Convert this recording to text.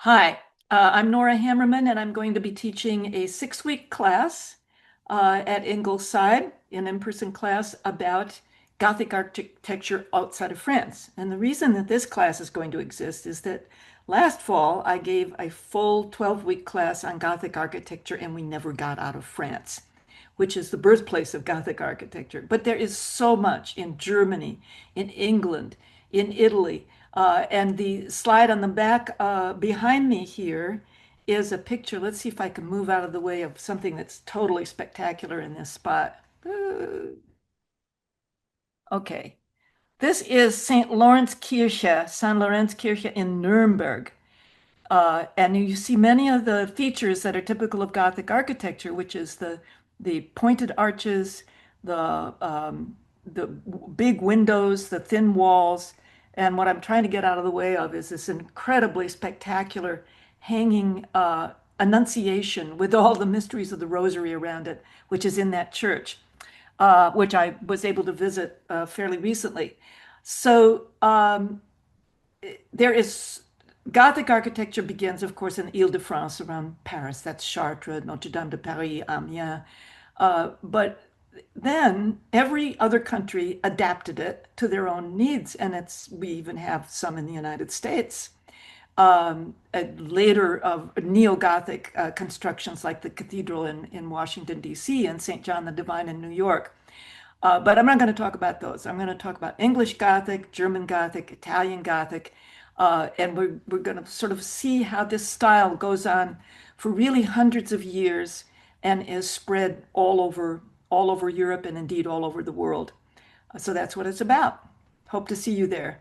Hi, I'm Nora Hamerman, and I'm going to be teaching a 6-week class at Ingleside, an in-person class about Gothic architecture outside of France. And the reason that this class is going to exist is that last fall I gave a full 12-week class on Gothic architecture, and we never got out of France, which is the birthplace of Gothic architecture. But there is so much in Germany, in England, in Italy. And the slide on the back behind me here is a picture. Let's see if I can move out of the way of something that's totally spectacular in this spot. Okay. This is St. Lawrence Kirche in Nuremberg. And you see many of the features that are typical of Gothic architecture, which is the pointed arches, the big windows, the thin walls. And what I'm trying to get out of the way of is this incredibly spectacular hanging Annunciation with all the mysteries of the Rosary around it, which is in that church, which I was able to visit fairly recently. So there is Gothic architecture begins, of course, in Ile-de-France around Paris. That's Chartres, Notre Dame de Paris, Amiens. But then every other country adapted it to their own needs, and we even have some in the United States. Later neo-Gothic constructions like the cathedral in Washington, D.C. and St. John the Divine in New York. But I'm not going to talk about those. I'm going to talk about English Gothic, German Gothic, Italian Gothic, and we're going to sort of see how this style goes on for really hundreds of years and is spread all over Europe and indeed all over the world. So that's what it's about. Hope to see you there.